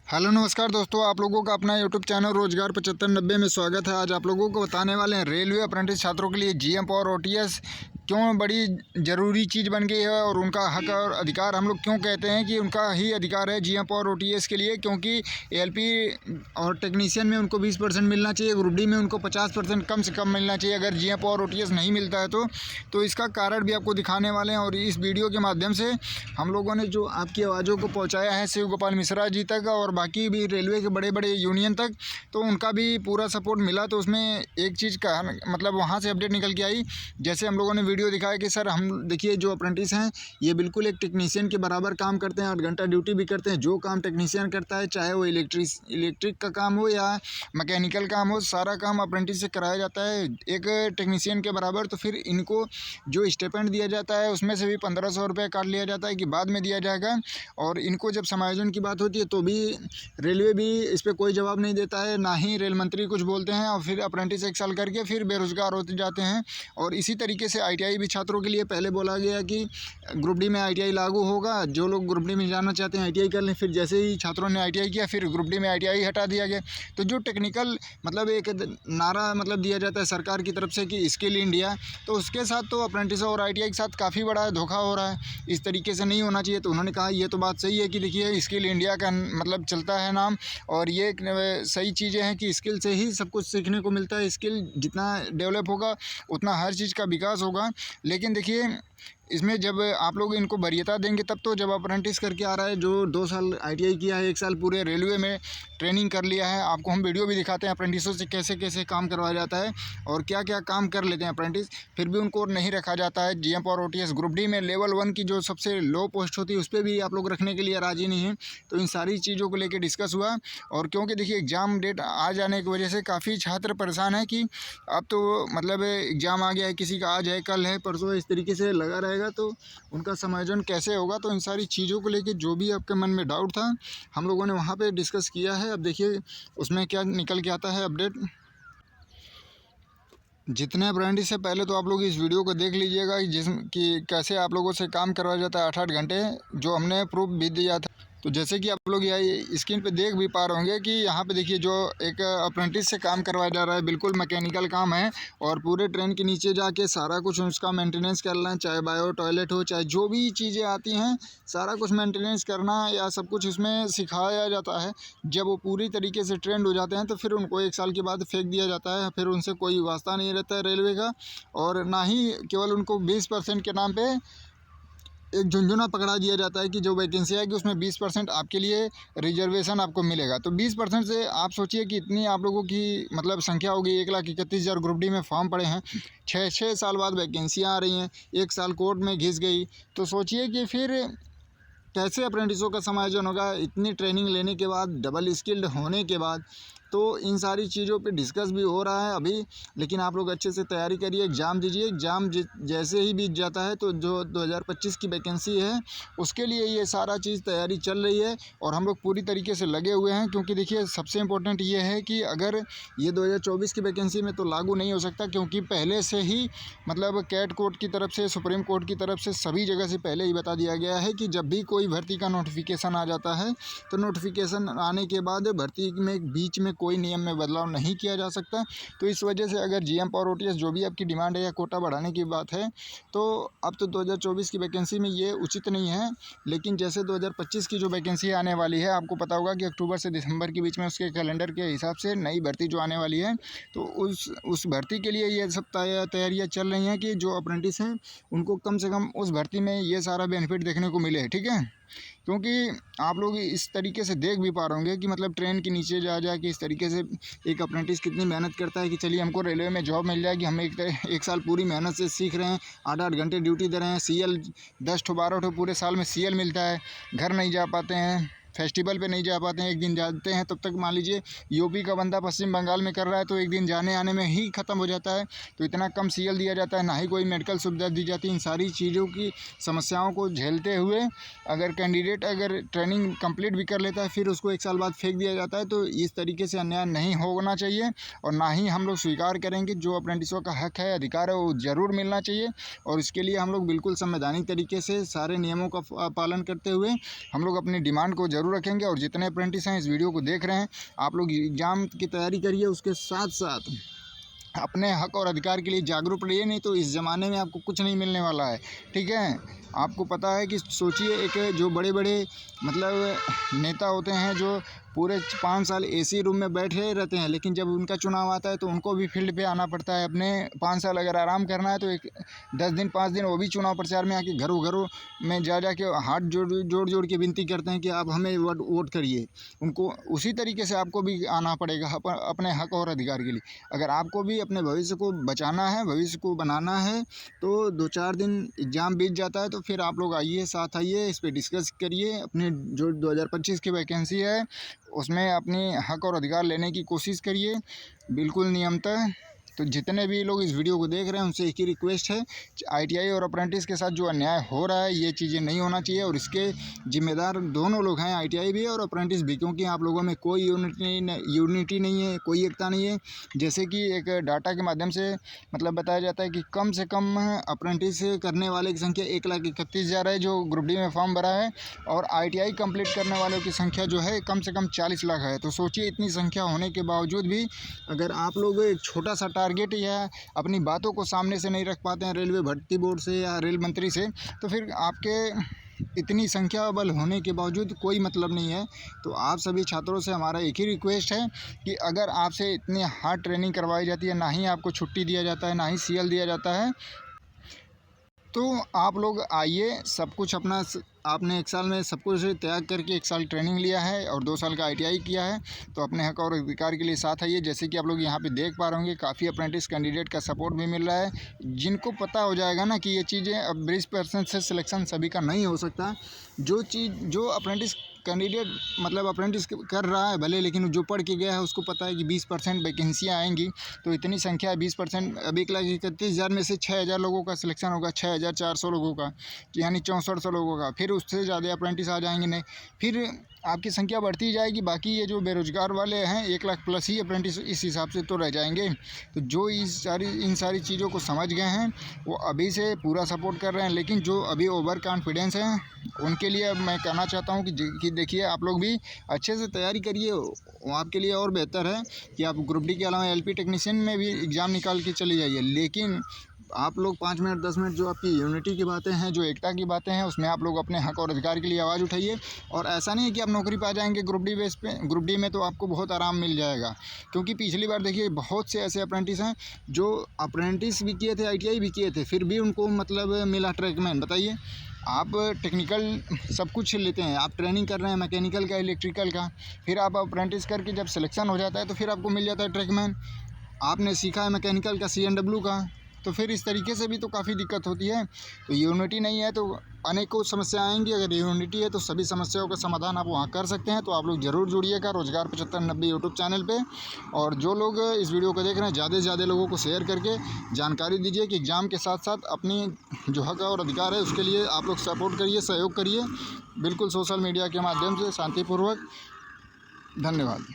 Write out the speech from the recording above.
Hello नमस्कार दोस्तों, आप लोगों का अपना यूट्यूब चैनल रोजगार 7590 में स्वागत है। आज आप लोगों को बताने वाले हैं रेलवे अप्रेंटिस छात्रों के लिए जीएम और ओटीएस क्यों बड़ी ज़रूरी चीज़ बन गई है और उनका हक और अधिकार हम लोग क्यों कहते हैं कि उनका ही अधिकार है जीएम और ओटीएस के लिए, क्योंकि एएलपी और टेक्नीशियन में उनको 20% मिलना चाहिए, ग्रुप डी में उनको 50% कम से कम मिलना चाहिए अगर जीएम और ओटीएस नहीं मिलता है तो इसका कारण भी आपको दिखाने वाले हैं। और इस वीडियो के माध्यम से हम लोगों ने जो आपकी आवाज़ों को पहुँचाया है शिव गोपाल मिश्रा जी तक और बाकी भी रेलवे के बड़े बड़े यूनियन तक, तो उनका भी पूरा सपोर्ट मिला। तो उसमें एक चीज़ का मतलब वहाँ से अपडेट निकल के आई, जैसे हम लोगों ने वीडियो दिखाया कि सर हम देखिए जो अप्रेंटिस हैं ये बिल्कुल एक टेक्नीशियन के बराबर काम करते हैं, 8 घंटा ड्यूटी भी करते हैं। जो काम टेक्नीशियन करता है, चाहे वो इलेक्ट्रिक का काम हो या मैकेनिकल काम हो, सारा काम अप्रेंटिस से कराया जाता है एक टेक्नीशियन के बराबर। तो फिर इनको जो स्टिपेंड दिया जाता है उसमें से भी 1500 रुपये काट लिया जाता है कि बाद में दिया जाएगा। और इनको जब समायोजन की बात होती है तो भी रेलवे भी इस पर कोई जवाब नहीं देता है, ना ही रेल मंत्री कुछ बोलते हैं। और फिर अप्रेंटिस 1 साल करके फिर बेरोजगार होते जाते हैं। और इसी तरीके से आईटीआई भी छात्रों के लिए पहले बोला गया कि ग्रुप डी में आईटीआई लागू होगा, जो लोग ग्रुप डी में जाना चाहते हैं आईटीआई कर लें। फिर जैसे ही छात्रों ने आईटीआई किया फिर ग्रुप डी में आईटीआई हटा दिया गया। तो जो टेक्निकल मतलब एक नारा मतलब दिया जाता है सरकार की तरफ से कि स्किल इंडिया, तो उसके साथ तो अप्रेंटिस और आईटीआई के साथ काफ़ी बड़ा धोखा हो रहा है। इस तरीके से नहीं होना चाहिए। तो उन्होंने कहा ये तो बात सही है कि देखिए स्किल इंडिया का मतलब चलता है नाम, और ये एक सही चीज़ें हैं कि स्किल से ही सब कुछ सीखने को मिलता है। स्किल जितना डेवलप होगा उतना हर चीज़ का विकास होगा। लेकिन देखिए इसमें जब आप लोग इनको वरीयता देंगे तब तो, जब अप्रेंटिस करके आ रहा है जो 2 साल आईटीआई किया है, 1 साल पूरे रेलवे में ट्रेनिंग कर लिया है, आपको हम वीडियो भी दिखाते हैं अप्रेंटिसों से कैसे कैसे काम करवाया जाता है और क्या क्या काम कर लेते हैं अप्रेंटिस, फिर भी उनको नहीं रखा जाता है जीएम और ओटीएस। ग्रुप डी में लेवल 1 की जो सबसे लो पोस्ट होती है उस पर भी आप लोग रखने के लिए राज़ी नहीं है। तो इन सारी चीज़ों को लेकर डिस्कस हुआ। और क्योंकि देखिए एग्ज़ाम डेट आ जाने की वजह से काफ़ी छात्र परेशान है कि अब तो मतलब एग्ज़ाम आ गया है, किसी का आज है कल है परसों, इस तरीके से लगा रहेगा तो उनका समायोजन कैसे होगा। तो इन सारी चीज़ों को लेके जो भी आपके मन में डाउट था हम लोगों ने वहाँ पे डिस्कस किया है। अब देखिए उसमें क्या निकल के आता है अपडेट। जितने अप्रेंटिस से पहले तो आप लोग इस वीडियो को देख लीजिएगा कि कैसे आप लोगों से काम करवाया जाता है 8-8 घंटे, जो हमने प्रूफ भी दिया था। तो जैसे कि आप लोग यहाँ स्क्रीन पे देख भी पा रहे होंगे कि यहाँ पे देखिए जो एक अप्रेंटिस से काम करवाया जा रहा है, बिल्कुल मैकेनिकल काम है। और पूरे ट्रेन के नीचे जाके सारा कुछ उसका मेंटेनेंस करना है, चाहे बायो टॉयलेट हो, चाहे जो भी चीज़ें आती हैं सारा कुछ मेंटेनेंस करना या सब कुछ इसमें सिखाया जाता है। जब वो पूरी तरीके से ट्रेंड हो जाते हैं तो फिर उनको 1 साल के बाद फेंक दिया जाता है, फिर उनसे कोई वास्ता नहीं रहता है रेलवे का। और ना ही केवल उनको 20% के नाम पे एक झुंझुना पकड़ा दिया जाता है कि जो वैकेंसी आएगी उसमें 20% आपके लिए रिजर्वेशन आपको मिलेगा। तो 20% से आप सोचिए कि इतनी आप लोगों की मतलब संख्या होगी, 1,31,000 ग्रुप डी में फॉर्म पड़े हैं, 6 साल बाद वैकेंसियाँ आ रही हैं, 1 साल कोर्ट में घिस गई। तो सोचिए कि फिर कैसे अप्रेंटिसों का समायोजन होगा इतनी ट्रेनिंग लेने के बाद, डबल स्किल्ड होने के बाद। तो इन सारी चीज़ों पे डिस्कस भी हो रहा है अभी। लेकिन आप लोग अच्छे से तैयारी करिए, एग्ज़ाम दीजिए। एग्ज़ाम जैसे ही बीत जाता है तो जो 2025 की वैकेंसी है उसके लिए ये सारा चीज़ तैयारी चल रही है और हम लोग पूरी तरीके से लगे हुए हैं। क्योंकि देखिए सबसे इम्पोर्टेंट ये है कि अगर ये 2024 की वैकेंसी में तो लागू नहीं हो सकता, क्योंकि पहले से ही मतलब कैट कोर्ट की तरफ से, सुप्रीम कोर्ट की तरफ से सभी जगह से पहले ही बता दिया गया है कि जब भी कोई भर्ती का नोटिफिकेशन आ जाता है तो नोटिफिकेशन आने के बाद भर्ती में बीच में कोई नियम में बदलाव नहीं किया जा सकता। तो इस वजह से अगर जीएम और ओटीएस जो भी आपकी डिमांड है या कोटा बढ़ाने की बात है तो अब तो 2024 की वैकेंसी में ये उचित नहीं है। लेकिन जैसे 2025 की जो वैकेंसी आने वाली है, आपको पता होगा कि अक्टूबर से दिसंबर के बीच में उसके कैलेंडर के हिसाब से नई भर्ती जो आने वाली है, तो उस भर्ती के लिए ये सब तैयारियाँ चल रही हैं कि जो अप्रेंटिस हैं उनको कम से कम उस भर्ती में ये सारा बेनिफिट देखने को मिले। ठीक है, क्योंकि आप लोग इस तरीके से देख भी पा रहे होंगे कि मतलब ट्रेन के नीचे जा के इस तरीके से एक अप्रेंटिस कितनी मेहनत करता है कि चलिए हमको रेलवे में जॉब मिल जाएगी। हम एक साल पूरी मेहनत से सीख रहे हैं, 8-8 घंटे ड्यूटी दे रहे हैं, सीएल 10-12 पूरे साल में सीएल मिलता है, घर नहीं जा पाते हैं, फेस्टिवल पे नहीं जा पाते हैं, एक दिन जाते हैं तब तक मान लीजिए यूपी का बंदा पश्चिम बंगाल में कर रहा है तो एक दिन जाने आने में ही ख़त्म हो जाता है। तो इतना कम सीएल दिया जाता है, ना ही कोई मेडिकल सुविधा दी जाती है। इन सारी चीज़ों की समस्याओं को झेलते हुए अगर कैंडिडेट अगर ट्रेनिंग कंप्लीट भी कर लेता है फिर उसको 1 साल बाद फेंक दिया जाता है, तो इस तरीके से अन्याय नहीं होना चाहिए। और ना ही हम लोग स्वीकार करेंगे। जो अप्रेंटिसों का हक है, अधिकार है, वो ज़रूर मिलना चाहिए। और इसके लिए हम लोग बिल्कुल संवैधानिक तरीके से सारे नियमों का पालन करते हुए हम लोग अपनी डिमांड को ज़रूर ज़रूर रखेंगे। और जितने अप्रेंटिस हैं इस वीडियो को देख रहे हैं, आप लोग एग्ज़ाम की तैयारी करिए, उसके साथ साथ अपने हक और अधिकार के लिए जागरूक रहिए, नहीं तो इस ज़माने में आपको कुछ नहीं मिलने वाला है। ठीक है, आपको पता है कि सोचिए, एक जो बड़े बड़े मतलब नेता होते हैं जो पूरे 5 साल एसी रूम में बैठे रहते हैं, लेकिन जब उनका चुनाव आता है तो उनको भी फील्ड पे आना पड़ता है। अपने 5 साल अगर आराम करना है तो एक 10 दिन 5 दिन वो भी चुनाव प्रचार में आके घरों घरों में जा के हाथ जोड़ के विनती करते हैं कि आप हमें वोट करिए। उनको उसी तरीके से आपको भी आना पड़ेगा अपने हक और अधिकार के लिए। अगर आपको भी अपने भविष्य को बचाना है, भविष्य को बनाना है, तो 2-4 दिन एग्ज़ाम बीत जाता है तो फिर आप लोग आइए, साथ आइए, इस पर डिस्कस करिए। अपने जो 2025 की वैकेंसी है उसमें अपनी हक और अधिकार लेने की कोशिश करिए, बिल्कुल नियमतः। तो जितने भी लोग इस वीडियो को देख रहे हैं उनसे एक ही रिक्वेस्ट है, आईटीआई और अप्रेंटिस के साथ जो अन्याय हो रहा है ये चीज़ें नहीं होना चाहिए, और इसके जिम्मेदार दोनों लोग हैं, आईटीआई भी और अप्रेंटिस भी, क्योंकि आप लोगों में कोई यूनिटी नहीं है, कोई एकता नहीं है। जैसे कि एक डाटा के माध्यम से मतलब बताया जाता है कि कम से कम अप्रेंटिस करने वाले की संख्या 1,31,000 है जो ग्रुप डी में फॉर्म भरा है, और आईटीआई कंप्लीट करने वालों की संख्या जो है कम से कम 40 लाख है। तो सोचिए, इतनी संख्या होने के बावजूद भी अगर आप लोग एक छोटा सा टारगेट या अपनी बातों को सामने से नहीं रख पाते हैं रेलवे भर्ती बोर्ड से या रेल मंत्री से, तो फिर आपके इतनी संख्या बल होने के बावजूद कोई मतलब नहीं है। तो आप सभी छात्रों से हमारा एक ही रिक्वेस्ट है कि अगर आपसे इतनी हार्ड ट्रेनिंग करवाई जाती है, ना ही आपको छुट्टी दिया जाता है, ना ही सीएल दिया जाता है, तो आप लोग आइए, सब कुछ अपना आपने 1 साल में सब कुछ त्याग करके 1 साल ट्रेनिंग लिया है और 2 साल का आईटीआई किया है, तो अपने हक और अधिकार के लिए साथ आइए। जैसे कि आप लोग यहाँ पे देख पा रहे होंगे, काफ़ी अप्रेंटिस कैंडिडेट का सपोर्ट भी मिल रहा है, जिनको पता हो जाएगा ना कि ये चीज़ें अब 20% से सिलेक्शन सभी का नहीं हो सकता। जो अप्रेंटिस कैंडिडेट मतलब अप्रेंटिस कर रहा है भले, लेकिन जो पढ़ के गया है उसको पता है कि 20% वैकेंसियाँ आएंगी, तो इतनी संख्या 20%, अब 1,31,000 में से 6,000 लोगों का सिलेक्शन होगा, 6,400 लोगों का, यानी 6400 लोगों का। फिर उससे ज़्यादा अप्रेंटिस आ जाएंगे, नहीं फिर आपकी संख्या बढ़ती जाएगी। बाकी ये जो बेरोजगार वाले हैं 1 लाख प्लस ही अप्रेंटिस इस हिसाब से तो रह जाएंगे। तो जो इन सारी चीज़ों को समझ गए हैं वो अभी से पूरा सपोर्ट कर रहे हैं, लेकिन जो अभी ओवर कॉन्फिडेंस हैं उनके लिए अब मैं कहना चाहता हूँ कि देखिए, आप लोग भी अच्छे से तैयारी करिए। वो आपके लिए और बेहतर है कि आप ग्रुप डी के अलावा एलपी टेक्नीशियन में भी एग्ज़ाम निकाल के चले जाइए, लेकिन आप लोग 5 मिनट 10 मिनट जो आपकी यूनिटी की बातें हैं, जो एकता की बातें हैं, उसमें आप लोग अपने हक और अधिकार के लिए आवाज़ उठाइए। और ऐसा नहीं है कि आप नौकरी पा जाएंगे ग्रुप डी बेस पे, ग्रुप डी में तो आपको बहुत आराम मिल जाएगा, क्योंकि पिछली बार देखिए बहुत से ऐसे अप्रेंटिस हैं जो अप्रेंटिस भी किए थे, आईटीआई भी किए थे, फिर भी उनको मतलब मिला ट्रैकमैन। बताइए, आप टेक्निकल सब कुछ लेते हैं, आप ट्रेनिंग कर रहे हैं मैकेनिकल का, इलेक्ट्रिकल का, फिर आप अप्रेंटिस करके जब सिलेक्शन हो जाता है तो फिर आपको मिल जाता है ट्रैकमैन। आपने सीखा है मैकेनिकल का, CNW का, तो फिर इस तरीके से भी तो काफ़ी दिक्कत होती है। तो यूनिटी नहीं है तो अनेकों समस्या आएंगी, अगर यूनिटी है तो सभी समस्याओं का समाधान आप वहाँ कर सकते हैं। तो आप लोग ज़रूर जुड़िएगा रोज़गार 7590 यूट्यूब चैनल पे। और जो लोग इस वीडियो को देख रहे हैं, ज़्यादा से ज़्यादा लोगों को शेयर करके जानकारी दीजिए कि एग्ज़ाम के साथ साथ अपनी जो हक और अधिकार है उसके लिए आप लोग सपोर्ट करिए, सहयोग करिए, बिल्कुल सोशल मीडिया के माध्यम से शांतिपूर्वक। धन्यवाद।